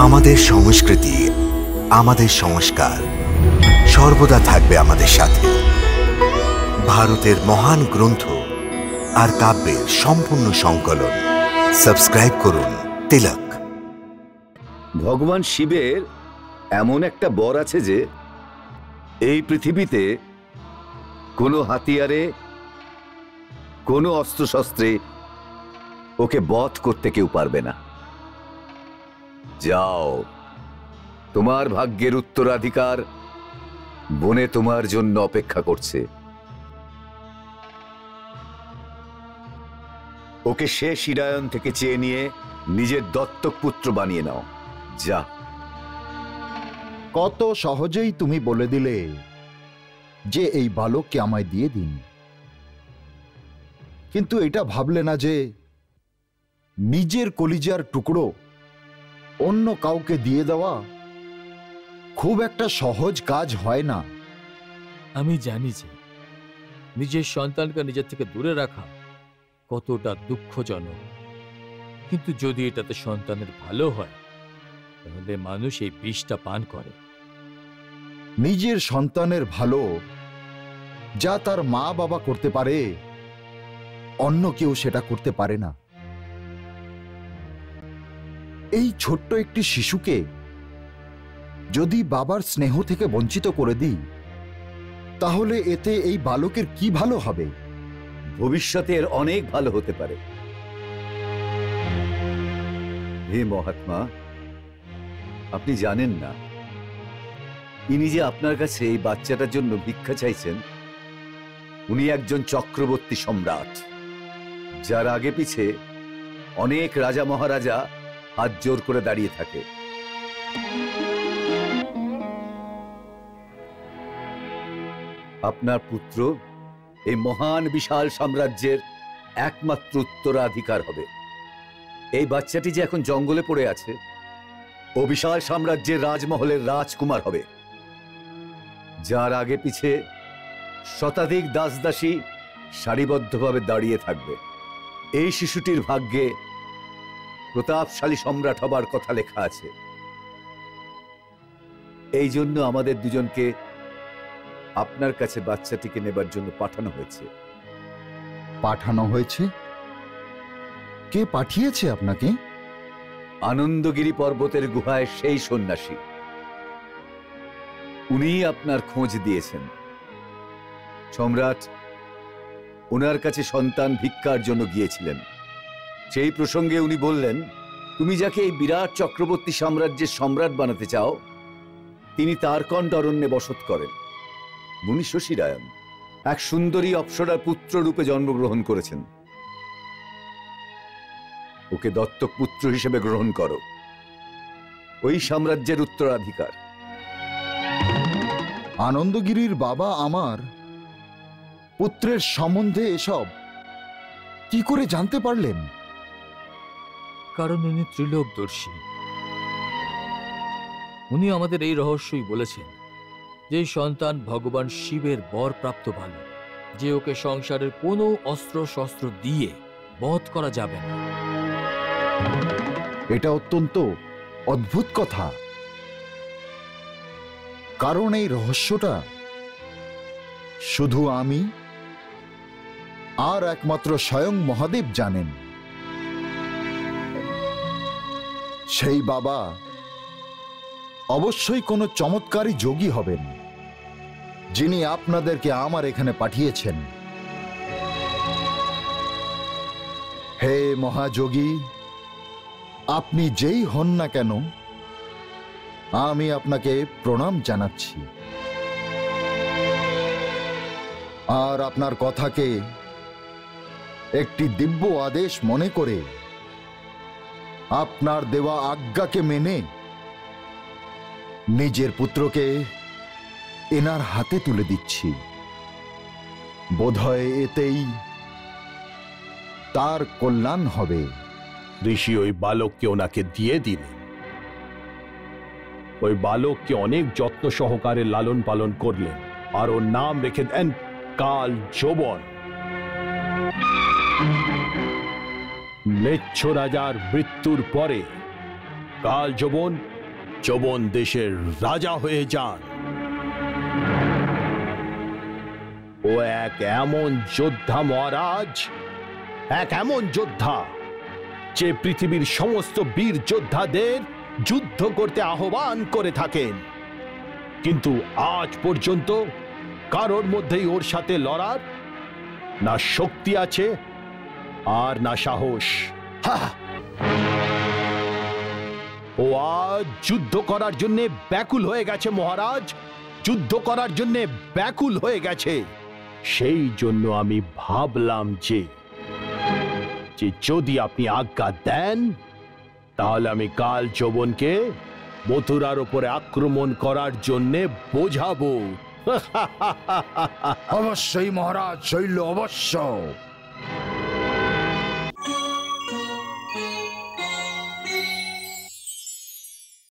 আমাদের সংস্কৃতি, আমাদের সংস্কার সর্বদা থাকবে আমাদের সাথে। ভারতের মহান গ্রন্থ আর কাব্যের সম্পূর্ণ সংকলন। সাবস্ক্রাইব করুন তিলক। ভগবান শিবের এমন একটা বর আছে যে এই পৃথিবীতে কোনো হাতিয়ারে, কোনো অস্ত্রশস্ত্রে ওকে বধ করতে কেউ পারবে না। যাও, তোমার ভাগ্যের উত্তরাধিকার বনে তোমার জন্য অপেক্ষা করছে। ওকে সে শিরায়ন থেকে চেয়ে নিয়ে নিজের দত্তক পুত্র বানিয়ে নাও। যা। কত সহজেই তুমি বলে দিলে যে এই বালককে আমায় দিয়ে দিন, কিন্তু এটা ভাবলে না যে নিজের কলিজার টুকরো অন্য কাউকে দিয়ে দেওয়া খুব একটা সহজ কাজ হয় না। আমি জানি যে নিজের সন্তানকে নিজের থেকে দূরে রাখা কতটা দুঃখজনক, কিন্তু যদি এটাতে সন্তানের ভালো হয় তাহলে মানুষ এই বিষটা পান করে। নিজের সন্তানের ভালো যা তার মা বাবা করতে পারে, অন্য কেউ সেটা করতে পারে না। এই ছোট্ট একটি শিশুকে যদি বাবার স্নেহ থেকে বঞ্চিত করে দিই, তাহলে এতে এই বালকের কি ভালো হবে? ভবিষ্যতে এর অনেক ভালো হতে পারে। হে মহাত্মা, আপনি জানেন না ইনি যে আপনার কাছে এই বাচ্চাটার জন্য ভিক্ষা চাইছেন, উনি একজন চক্রবর্তী সম্রাট, যার আগে পিছে অনেক রাজা মহারাজা হাত জোর করে দাঁড়িয়ে থাকে। আপনার পুত্র এই মহান বিশাল সাম্রাজ্যের একমাত্র উত্তরাধিকার হবে। এই বাচ্চাটি যে এখন জঙ্গলে পড়ে আছে, ও বিশাল সাম্রাজ্যের রাজমহলের রাজকুমার হবে, যার আগে পিছে শতাধিক দাসদাসী সারিবদ্ধভাবে দাঁড়িয়ে থাকবে। এই শিশুটির ভাগ্যে প্রতাপশালী সম্রাট হবার কথা লেখা আছে। এই জন্য আমাদের দুজনকে আপনার কাছে বাচ্চাটিকে নেবার জন্য পাঠানো হয়েছে। পাঠানো হয়েছে? কে পাঠিয়েছে আপনাকে? আনন্দগিরি পর্বতের গুহায় সেই সন্ন্যাসী, উনিই আপনার খোঁজ দিয়েছেন। সম্রাট ওনার কাছে সন্তান ভিক্ষার জন্য গিয়েছিলেন। সেই প্রসঙ্গে উনি বললেন, তুমি যাকে এই বিরাট চক্রবর্তী সাম্রাজ্যের সম্রাট বানাতে চাও, তিনি তারকণ্ঠ অরণ্যে বসত করেন। মুনি শশীরায়ণ এক সুন্দরী অপ্সরার পুত্র রূপে জন্মগ্রহণ করেছেন। ওকে দত্তক পুত্র হিসেবে গ্রহণ করো। ওই সাম্রাজ্যের উত্তরাধিকার। আনন্দগিরির বাবা আমার পুত্রের সম্বন্ধে এসব কি করে জানতে পারলেন? কারণ উনি ত্রিলোকদর্শী। উনি আমাদের এই রহস্যই বলেছেন যে সন্তান ভগবান শিবের বর প্রাপ্ত ভালো, যে ওকে সংসারের কোনো অস্ত্র শস্ত্র দিয়ে বধ করা যাবে না। এটা অত্যন্ত অদ্ভুত কথা, কারণ এই রহস্যটা শুধু আমি আর একমাত্র স্বয়ং মহাদেব জানেন। সেই বাবা অবশ্যই কোনো চমৎকারী যোগী হবেন, যিনি আপনাদেরকে আমার এখানে পাঠিয়েছেন। হে মহাযোগী, আপনি যেই হন না কেন, আমি আপনাকে প্রণাম জানাচ্ছি আর আপনার কথাকে একটি দিব্য আদেশ মনে করে আপনার দেওয়া আজ্ঞাকে মেনে নিজের পুত্রকে এনার হাতে তুলে দিচ্ছি। বোধহয় এতেই তার কল্যাণ হবে। ঋষি ওই বালককে ওনাকে দিয়ে দিলেন। ওই বালককে অনেক যত্ন সহকারে লালন পালন করলেন আর ওর নাম রেখে দেন কাল যৌবন। ম্লেচ্ছ রাজার মৃত্যুর পরে কাল যবন দেশের রাজা হয়ে যান। ও এক এমন যোদ্ধা মহারাজ, এক এমন যোদ্ধা যে পৃথিবীর সমস্ত বীর যোদ্ধাদের যুদ্ধ করতে আহ্বান করে থাকেন, কিন্তু আজ পর্যন্ত কারোর মধ্যেই ওর সাথে লড়ার না শক্তি আছে আর না সাহস। ও আজ যুদ্ধ করার জন্য ব্যাকুল হয়ে গেছে মহারাজ, যুদ্ধ করার জন্য ব্যাকুল হয়ে গেছে। সেই জন্য আমি ভাবলাম যে যদি আপনি আজ্ঞা দেন তাহলে আমি কাল যবনকে মথুরার উপরে আক্রমণ করার জন্য বোঝাবো। অবশ্যই মহারাজ, শৈল, অবশ্য।